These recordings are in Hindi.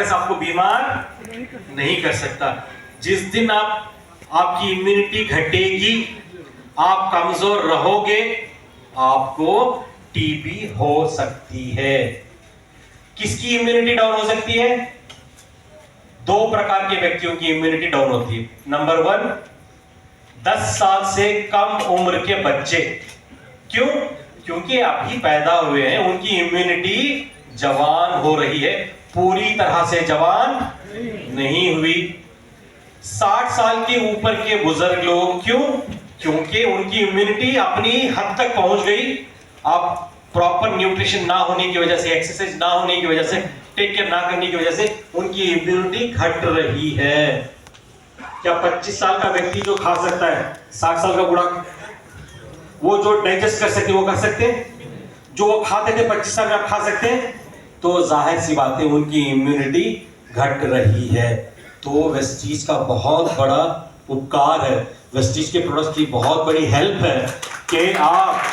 वायरस आपको बीमार नहीं कर सकता। जिस दिन आपकी इम्यूनिटी घटेगी, आप कमजोर रहोगे, आपको टीबी हो सकती है। किसकी इम्यूनिटी डाउन हो सकती है? दो प्रकार के व्यक्तियों की इम्यूनिटी डाउन होती है। नंबर 1, 10 साल से कम उम्र के बच्चे। क्यों? क्योंकि अभी पैदा हुए हैं, उनकी इम्यूनिटी जवान हो रही है, पूरी तरह से जवान नहीं हुई। 60 साल के ऊपर के बुजुर्ग लोग, क्यों? क्योंकि उनकी इम्यूनिटी अपनी हद तक पहुंच गई। अब प्रॉपर न्यूट्रिशन ना होने की वजह से, एक्सरसाइज ना होने की वजह से, टेक केयर ना करने की वजह से उनकी इम्यूनिटी घट रही है। क्या 25 साल का व्यक्ति जो खा सकता है, 60 साल का बूढ़ा वो जो डाइजेस्ट कर सकते, वो कर सकते हैं? जो वो खाते थे 25 साल में आप खा सकते हैं? तो जाहिर सी बात है उनकी इम्यूनिटी घट रही है। तो वेस्टीज का बहुत बड़ा उपकार है, वेस्टीज के प्रोडक्ट्स की बहुत बड़ी हेल्प है कि आप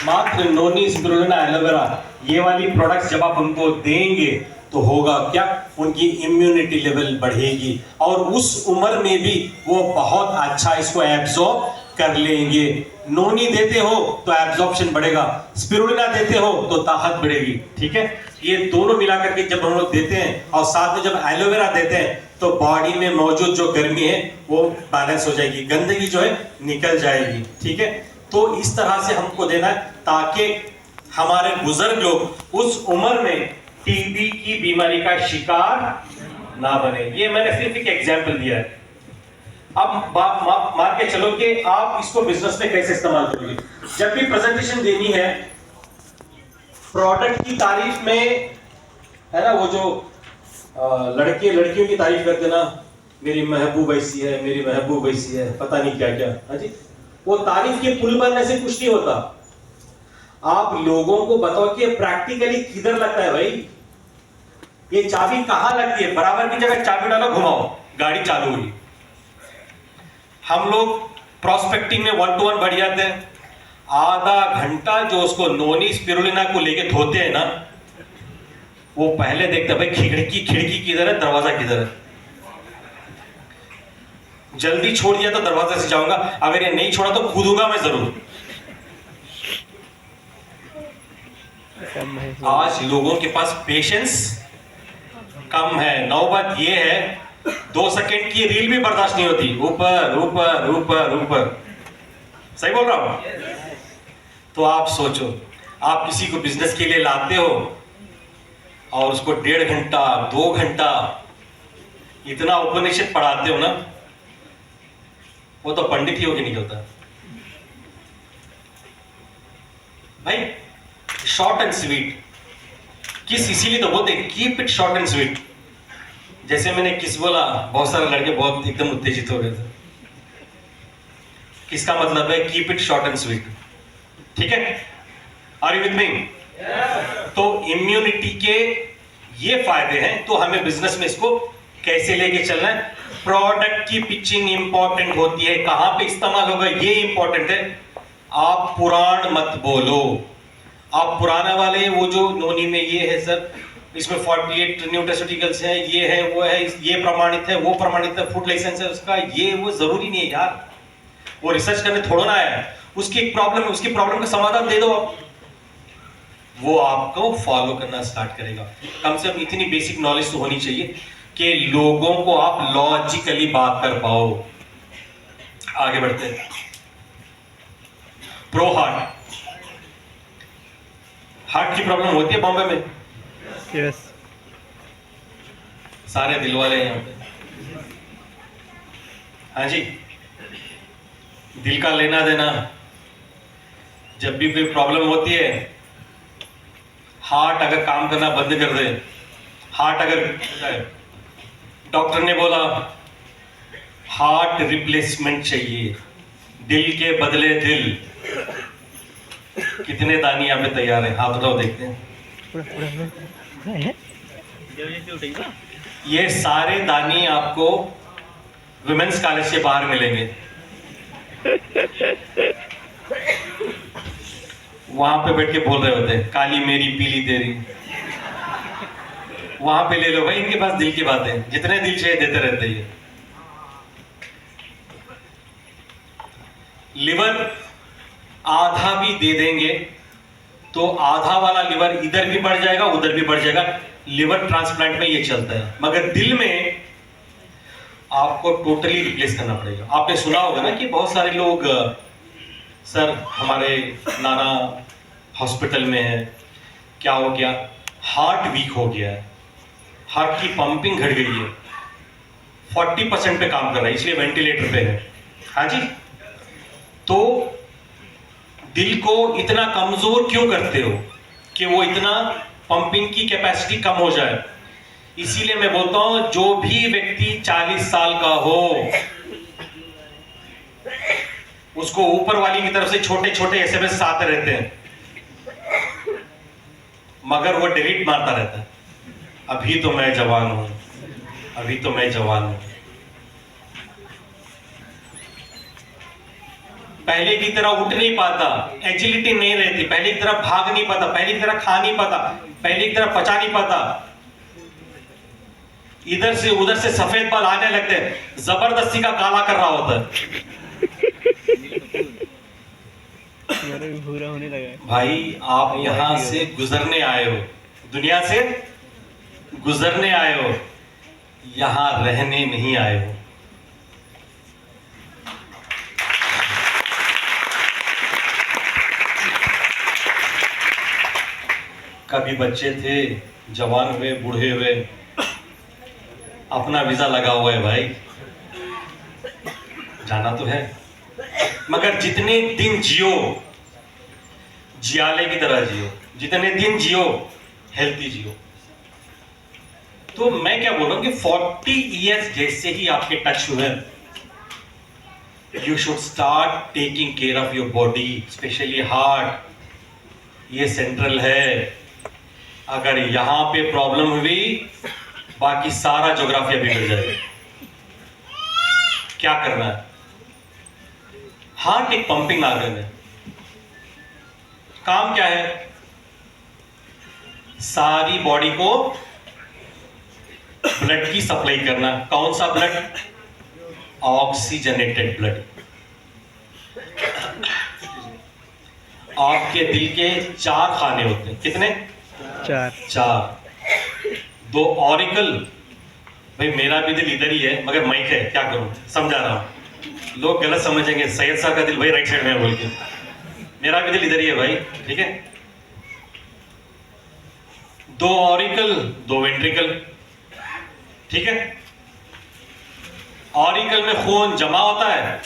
मात्र नोनी, स्पिरुलिना, एलोवेरा ये वाली प्रोडक्ट्स जब आप उनको देंगे तो होगा क्या? उनकी इम्यूनिटी लेवल बढ़ेगी और उस उम्र में भी वो बहुत अच्छा इसको एब्जॉर्ब कर लेंगे। नोनी देते हो तो एब्जॉर्प्शन बढ़ेगा, स्पिरुलिना देते हो तो ताकत बढ़ेगी। ठीक है, ये दोनों मिलाकर के जब हम लोग देते हैं और साथ में जब एलोवेरा देते हैं तो बॉडी में मौजूद जो गर्मी है वो बैलेंस हो जाएगी, गंदगी जो है निकल जाएगी। ठीक है, तो इस तरह से हमको देना है ताकि हमारे बुजुर्ग लोग उस उम्र में टीबी की बीमारी का शिकार ना बने। ये मैंने सिर्फ एक एग्जांपल दिया है। अब मान के चलो कि आप इसको बिजनेस में कैसे इस्तेमाल करोगे। जब भी प्रेजेंटेशन देनी है, प्रोडक्ट की तारीफ में, है ना, वो जो लड़के लड़कियों की तारीफ करते ना, मेरी महबूब ऐसी है, मेरी महबूब ऐसी है, पता नहीं क्या क्या। हाँ जी, वो तारीफ के पुल बनने से कुछ नहीं होता। आप लोगों को बताओ कि प्रैक्टिकली किधर लगता है भाई, ये चाबी कहां लगती है, बराबर की जगह चाबी डालो, घुमाओ, गाड़ी चालू हुई। हम लोग प्रोस्पेक्टिंग में 1 to 1 बढ़ जाते हैं। आधा घंटा जो उसको नोनी, स्पिरुलिना को लेके धोते हैं ना, वो पहले देखते हैं भाई खिड़की किधर है, दरवाजा किधर है। जल्दी छोड़ दिया तो दरवाजे से जाऊंगा, अगर ये नहीं छोड़ा तो कूदूंगा मैं जरूर। आज लोगों के पास पेशेंस कम है। नौबत ये है, 2 सेकंड की रील भी बर्दाश्त नहीं होती, ऊपर ऊपर ऊपर ऊपर। सही बोल रहा हूं? तो आप सोचो, आप किसी को बिजनेस के लिए लाते हो और उसको 1.5 घंटा 2 घंटा इतना उपनिषद पढ़ाते हो ना, वो तो पंडित ही होके निकलता है भाई। शॉर्ट एंड स्वीट किस, इसीलिए तो बोलते हैं keep it short and sweet. जैसे मैंने किस बोला, बहुत सारे लड़के बहुत एकदम उत्तेजित हो गए थे। किसका मतलब है keep it short and sweet. ठीक है, आर यू विद मी? तो इम्यूनिटी के ये फायदे हैं, तो हमें बिजनेस में इसको कैसे लेके चलना है। प्रोडक्ट की पिचिंग इंपॉर्टेंट होती है, कहां पे इस्तेमाल होगा ये इंपॉर्टेंट है। आप पुराण मत बोलो। आप पुराना वाले वो जो नोनी में ये है सर, इसमें 48 न्यूट्रास्यूटिकल्स है, ये है वो है, ये प्रमाणित है, वो प्रमाणित है, फूड लाइसेंस है उसका, ये वो जरूरी नहीं है यार। वो रिसर्च करने थोड़ा ना आया है, उसकी एक प्रॉब्लम है, उसकी प्रॉब्लम का समाधान दे दो आप, वो आपको फॉलो करना स्टार्ट करेगा। कम से कम इतनी बेसिक नॉलेज तो होनी चाहिए कि लोगों को आप लॉजिकली बात कर पाओ। आगे बढ़ते हैं। प्रो हार्ट, हार्ट की प्रॉब्लम होती है बॉम्बे में? यस। सारे दिल वाले हैं यहाँ पे। हाँ जी, दिल का लेना देना। जब भी कोई प्रॉब्लम होती है, हार्ट अगर काम करना बंद कर दे, हार्ट अगर डॉक्टर ने बोला हार्ट रिप्लेसमेंट चाहिए, दिल के बदले दिल, कितने दानी यहाँ पे तैयार है? हाथ उठाओ देखते हैं। ये सारे दानी आपको विमेंस कॉलेज के बाहर मिलेंगे। वहां पे बैठ के बोल रहे होते हैं काली मेरी पीली तेरी। वहां पे ले लो भाई, इनके पास दिल की बातें, जितने दिल चाहिए देते रहते हैं। लिवर आधा भी दे देंगे तो आधा वाला लिवर इधर भी बढ़ जाएगा उधर भी बढ़ जाएगा। लिवर ट्रांसप्लांट में ये चलता है, मगर दिल में आपको टोटली रिप्लेस करना पड़ेगा। आपने सुना होगा ना कि बहुत सारे लोग सर हमारे नाना हॉस्पिटल में है, क्या हो गया, हार्ट वीक हो गया है, हार्ट की पंपिंग घट गई है, 40% पे काम कर रहा है इसलिए वेंटिलेटर पे है। हाँ जी, तो दिल को इतना कमजोर क्यों करते हो कि वो इतना पंपिंग की कैपेसिटी कम हो जाए? इसीलिए मैं बोलता हूं जो भी व्यक्ति 40 साल का हो उसको ऊपर वाली की तरफ से छोटे छोटे एसएमएस आते रहते हैं, मगर वो डिलीट मारता रहता है, अभी तो मैं जवान हूं, अभी तो मैं जवान हूं। पहले की तरह उठ नहीं पाता, एजिलिटी नहीं रहती, पहले की तरह भाग नहीं पाता, पहले की तरह खा नहीं पाता, पहले की तरह पचा नहीं पाता, इधर से उधर से सफेद बाल आने लगते हैं, जबरदस्ती का काला कर रहा होता है। भूरा होने लगा। भाई आप यहां से गुजरने आए हो, दुनिया से गुजरने आए हो, यहां रहने नहीं आए हो। कभी बच्चे थे, जवान हुए, बूढ़े हुए, अपना वीजा लगा हुआ है भाई, जाना तो है, मगर जितने दिन जियो जियाले की तरह जियो, जितने दिन जियो हेल्थी जियो। तो मैं क्या बोल रहा हूं कि 40 इयर्स जैसे ही आपके टच हुए, you should start taking care of your body, specially heart. ये सेंट्रल है, अगर यहां पे प्रॉब्लम हुई बाकी सारा ज्योग्राफिया बिगड़ जाएगा। क्या करना है? हार्ट एक पंपिंग ऑर्गन है, काम क्या है? सारी बॉडी को ब्लड की सप्लाई करना। कौन सा ब्लड? Oxygenated blood. आपके दिल के 4 खाने होते हैं, कितने? 4। 2 ऑरिकल, भाई मेरा भी दिल इधर ही है मगर माइक है, क्या करूं, समझा रहा हूं, लोग गलत समझेंगे सैयद साहब का दिल भाई राइट साइड में है बोल के, मेरा भी दिल इधर ही है भाई, ठीक है। 2 ऑरिकल 2 वेंट्रिकल, ठीक है। ऑरिकल में खून जमा होता है,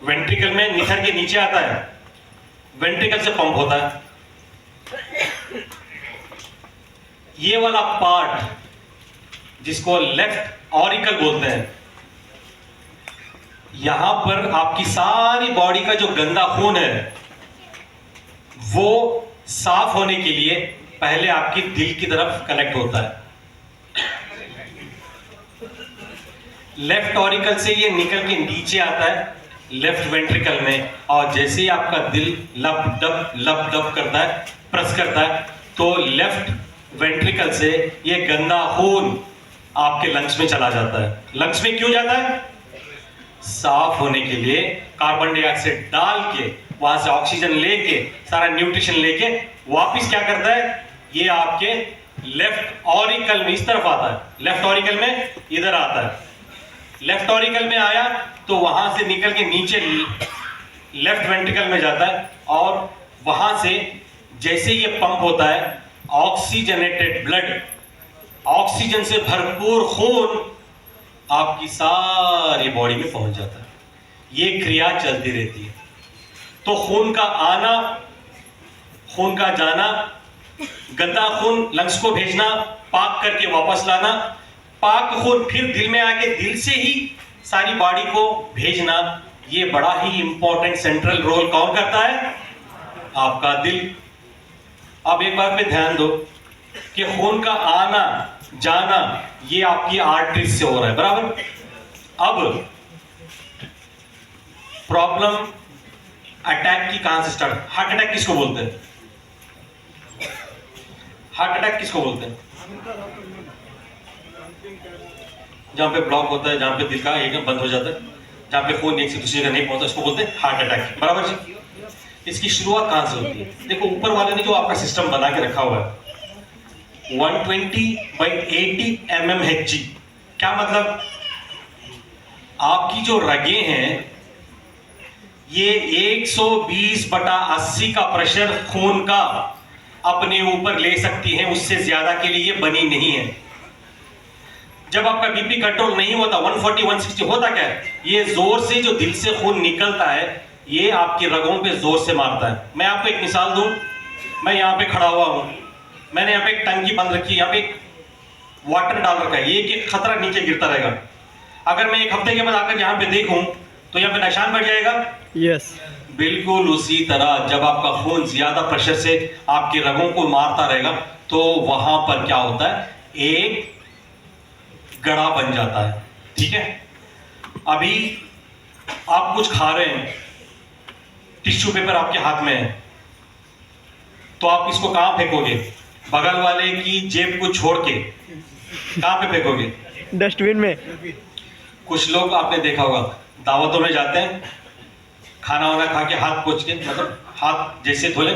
वेंट्रिकल में निखर के नीचे आता है, वेंट्रिकल से पंप होता है। ये वाला पार्ट जिसको लेफ्ट ऑरिकल बोलते हैं, यहां पर आपकी सारी बॉडी का जो गंदा खून है वो साफ होने के लिए पहले आपकी दिल की तरफ कनेक्ट होता है। लेफ्ट ऑरिकल से ये निकल के नीचे आता है लेफ्ट वेंट्रिकल में, और जैसे ही आपका दिल लब डब करता है, प्रेस करता है, तो लेफ्ट वेंट्रिकल से ये गंदा खून आपके लंग्स में चला जाता है। लंग्स में क्यों जाता है? साफ होने के लिए, कार्बन डाइऑक्साइड डाल के, वहां से ऑक्सीजन लेके, सारा न्यूट्रिशन लेके वापस क्या करता है, ये आपके लेफ्ट ऑरिकल में इस तरफ आता है, लेफ्ट ऑरिकल में इधर आता है। लेफ्ट ऑरिकल में आया तो वहां से निकल के नीचे लेफ्ट वेंट्रिकल में जाता है, और वहां से जैसे ये पंप होता है, ऑक्सीजनेटेड ब्लड, ऑक्सीजन से भरपूर खून आपकी सारी बॉडी में पहुंच जाता है। ये क्रिया चलती रहती है। तो खून का आना, खून का जाना, गंदा खून लंग्स को भेजना, पाक करके वापस लाना, पाक खून फिर दिल में आके दिल से ही सारी बॉडी को भेजना, ये बड़ा ही इंपॉर्टेंट सेंट्रल रोल कौन करता है? आपका दिल। अब एक बात पे ध्यान दो कि खून का आना जाना ये आपकी आर्टरीज से हो रहा है, बराबर। अब प्रॉब्लम अटैक की कहां से स्टार्ट, हार्ट अटैक किसको बोलते हैं? हार्ट अटैक किसको बोलते हैं? जहां पे ब्लॉक होता है, जहां पे दिल का एकदम बंद हो जाता है, जहां पे खून एक से दूसरी जगह नहीं पहुंचता, उसको बोलते हैं हार्ट अटैक। बराबर जी? इसकी शुरुआत कहां से होती है? देखो ऊपर वाले ने जो आपका सिस्टम बना के रखा हुआ है 120/80 mmHg, क्या मतलब? आपकी जो रगें हैं ये 120/80 का प्रेशर खून का अपने ऊपर ले सकती है, उससे ज्यादा के लिए ये बनी नहीं है। जब आपका बीपी कंट्रोल नहीं होता 140 160 होता क्या है, ये जोर से जो दिल से खून निकलता है ये आपकी रगों पे जोर से मारता है। मैं आपको एक मिसाल दूं, मैं यहाँ पे खड़ा हुआ हूं, मैंने यहाँ पे एक टंकी बंद रखी है, यहाँ पे एक वाटर डाल रखा है, ये एक खतरा नीचे गिरता रहेगा। अगर मैं एक हफ्ते के बाद आकर यहाँ पे देखूं तो यहाँ पे निशान बढ़ जाएगा। यस, बिल्कुल उसी तरह जब आपका खून ज्यादा प्रेशर से आपके रगों को मारता रहेगा तो वहां पर क्या होता है, एक गड़ा बन जाता है। ठीक है, अभी आप कुछ खा रहे हैं, टिश्यू पेपर आपके हाथ में है, तो आप इसको कहां फेंकोगे? बगल वाले की जेब को छोड़ के कहां पे फेंकोगे? डस्टबिन में। कुछ लोग आपने देखा होगा दावतों में जाते हैं, खाना वाना खा के हाथ पोंछ के, मतलब हाथ जैसे धोले,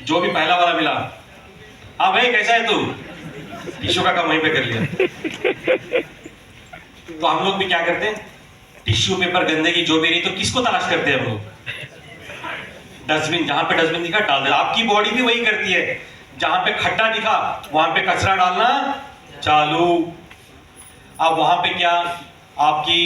जो भी पहला वाला मिला, हाँ भाई कैसा है तू, टिश्यू का काम वहीं पे कर लिया। तो हम लोग भी क्या करते हैं, टिश्यू पेपर गंदगी जो भी रही तो किसको तलाश करते हैं हम लोग? डस्टबिन, जहां पे डस्टबिन दिखा डाल दे। आपकी बॉडी भी वही करती है, जहां पे खट्टा दिखा वहां पे कचरा डालना चालू। अब वहां पे क्या, आपकी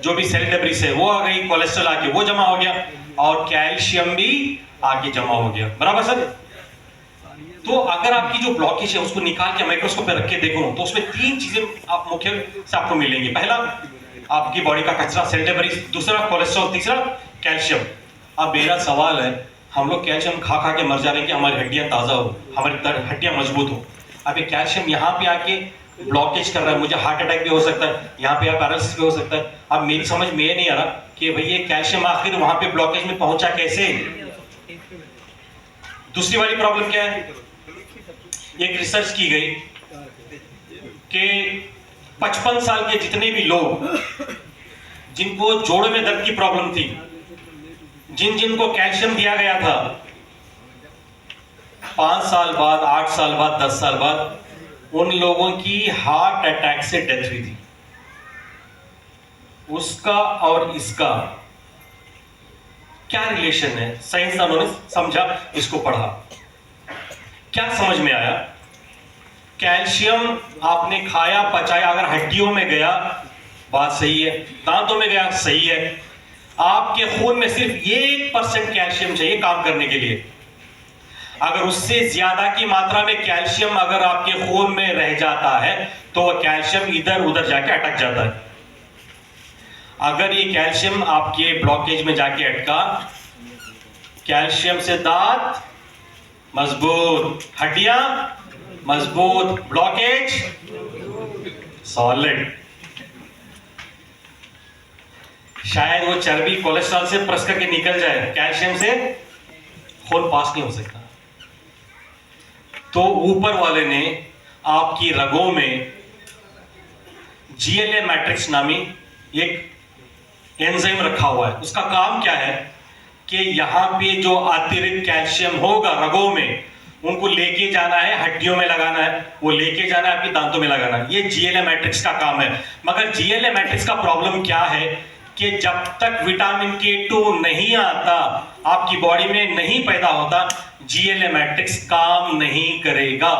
जो भी सेल डेब्रिस है वो आ गई, कोलेस्ट्रॉल आके वो जमा हो गया और कैल्शियम भी आके जमा हो गया। बराबर सर? तो अगर आपकी जो ब्लॉकेज है उसको निकाल के माइक्रोस्कोप पे रख के देखो तो उसमें 3 चीजें आप मुख्य से आपको मिलेंगी। पहला आपकी बॉडी का कचरा, सेल डेब्रिस, दूसरा कोलेस्ट्रॉल, तीसरा कैल्शियम। अब मेरा सवाल है, हम लोग कैल्शियम खा खा के मर जा रहे हैं कि हमारी हड्डियां ताजा हो, हमारी हड्डियां मजबूत हो। अब ये कैल्शियम यहाँ पे आके ब्लॉकेज कर रहा है, मुझे हार्ट अटैक भी हो सकता है, यहाँ पे पैरालिसिस भी हो सकता है। अब मेरी समझ में ये नहीं आ रहा कि भाई ये कैल्शियम आखिर वहां पे ब्लॉकेज में पहुंचा कैसे। दूसरी वाली प्रॉब्लम क्या है, एक रिसर्च की गई कि 55 साल के जितने भी लोग जिनको जोड़ों में दर्द की प्रॉब्लम थी, जिनको कैल्शियम दिया गया था, 5 साल बाद, 8 साल बाद, 10 साल बाद उन लोगों की हार्ट अटैक से डेथ हुई थी। उसका और इसका क्या रिलेशन है? साइंसदानों ने समझा, इसको पढ़ा, क्या समझ में आया, कैल्शियम आपने खाया, पचाया, अगर हड्डियों में गया बात सही है, दांतों में गया सही है, आपके खून में सिर्फ 1% कैल्शियम चाहिए काम करने के लिए। अगर उससे ज्यादा की मात्रा में कैल्शियम अगर आपके खून में रह जाता है तो वह कैल्शियम इधर उधर जाके अटक जाता है। अगर ये कैल्शियम आपके ब्लॉकेज में जाके अटका, कैल्शियम से दांत मजबूत, हड्डियां मजबूत, ब्लॉकेज सॉलिड। शायद वो चर्बी कोलेस्ट्रॉल से प्रेस करके निकल जाए, कैल्शियम से खून पास नहीं हो सकता। तो ऊपर वाले ने आपकी रगों में GLA मैट्रिक्स नामी एक एंजाइम रखा हुआ है। उसका काम क्या है कि यहां पे जो अतिरिक्त कैल्शियम होगा रगों में, उनको लेके जाना है, हड्डियों में लगाना है, वो लेके जाना है आपकी दांतों में लगाना है। ये GLA मैट्रिक्स का काम है। मगर GLA मैट्रिक्स का प्रॉब्लम क्या है कि जब तक विटामिन K2 नहीं आता, आपकी बॉडी में नहीं पैदा होता, GLA मैट्रिक्स काम नहीं करेगा।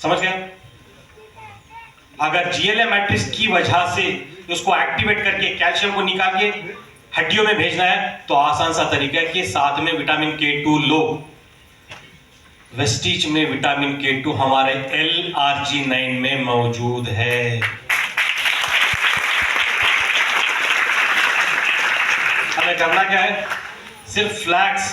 समझ गए? अगर GLA मैट्रिक्स की वजह से उसको एक्टिवेट करके कैल्शियम को निकाल के हड्डियों में भेजना है तो आसान सा तरीका है कि साथ में विटामिन K2 लो। वेस्टीज में विटामिन K2 हमारे LRG9 में मौजूद है। हमें करना क्या है, सिर्फ फ्लैक्स,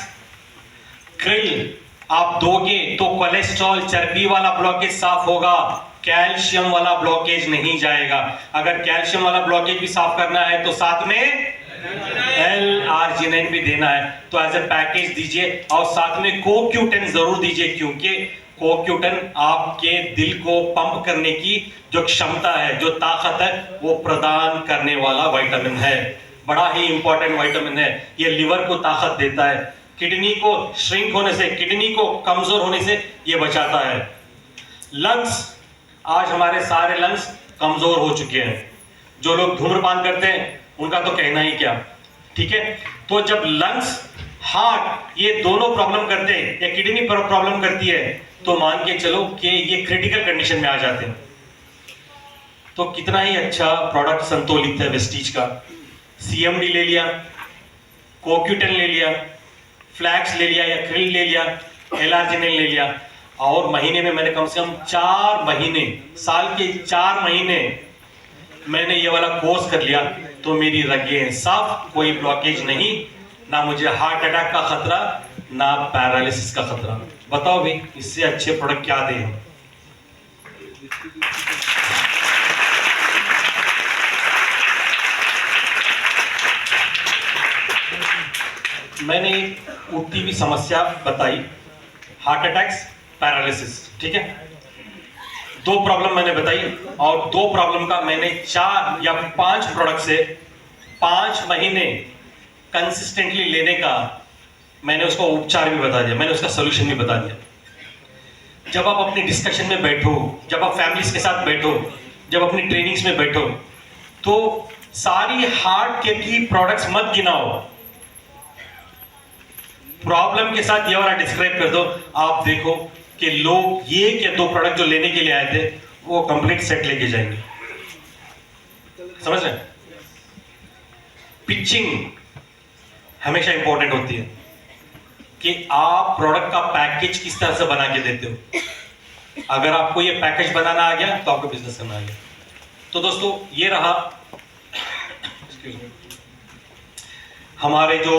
क्रिल आप दोगे तो कोलेस्ट्रॉल, चर्बी वाला ब्लॉकेज साफ होगा, कैल्शियम वाला ब्लॉकेज नहीं जाएगा। अगर कैल्शियम वाला ब्लॉकेज भी साफ करना है तो साथ में L-arginine भी देना है तो एज ए पैकेज दीजिए, और साथ में CoQ10 जरूर दीजिए, क्योंकि CoQ10 आपके दिल को पंप करने की जो क्षमता है, जो ताकत है, वो प्रदान करने वाला विटामिन है। बड़ा ही इंपॉर्टेंट विटामिन है। ये लिवर को ताकत देता है, किडनी को श्रिंक होने से, किडनी को कमजोर होने से ये बचाता है। लंग्स, आज हमारे सारे लंग्स कमजोर हो चुके हैं। जो लोग धूम्रपान करते हैं उनका तो कहना ही क्या, ठीक है। तो जब लंग्स, हार्ट ये दोनों प्रॉब्लम करते हैं या किडनी पर प्रॉब्लम करती है, तो मान के चलो कि ये क्रिटिकल कंडीशन में आ जाते हैं। तो कितना ही अच्छा प्रोडक्ट संतोलित है वेस्टीज का। CMD ले लिया, CoQ10 ले लिया, फ्लैक्स ले लिया या krill ले लिया, L-arginine ले लिया, और महीने में मैंने कम से कम 4 महीने, साल के 4 महीने मैंने ये वाला कोर्स कर लिया, तो मेरी रगें साफ, कोई ब्लॉकेज नहीं, ना मुझे हार्ट अटैक का खतरा, ना पैरालिसिस का खतरा। बताओ भाई, इससे अच्छे प्रोडक्ट क्या दें हम? मैंने एक उठती हुई समस्या बताई, हार्ट अटैक्स, पैरालिसिस, ठीक है। 2 प्रॉब्लम मैंने बताई, और 2 प्रॉब्लम का मैंने 4 या 5 प्रोडक्ट से 5 महीने कंसिस्टेंटली लेने का मैंने उसको उपचार भी बता दिया, मैंने उसका सोल्यूशन भी बता दिया। जब आप अपनी डिस्कशन में बैठो, जब आप फैमिलीज के साथ बैठो, जब अपनी ट्रेनिंग्स में बैठो, तो सारी हार्ट के की प्रोडक्ट्स मत गिनाओ, प्रॉब्लम के साथ ये वाला डिस्क्राइब कर दो। आप देखो कि लोग ये के 2 प्रोडक्ट जो लेने के लिए आए थे, वो कंप्लीट सेट लेके जाएंगे। समझ रहे हैं? पिचिंग हमेशा इंपॉर्टेंट होती है कि आप प्रोडक्ट का पैकेज किस तरह से बना के देते हो। अगर आपको ये पैकेज बनाना आ गया तो आपको बिजनेस करना आ गया। तो दोस्तों, ये रहा हमारे जो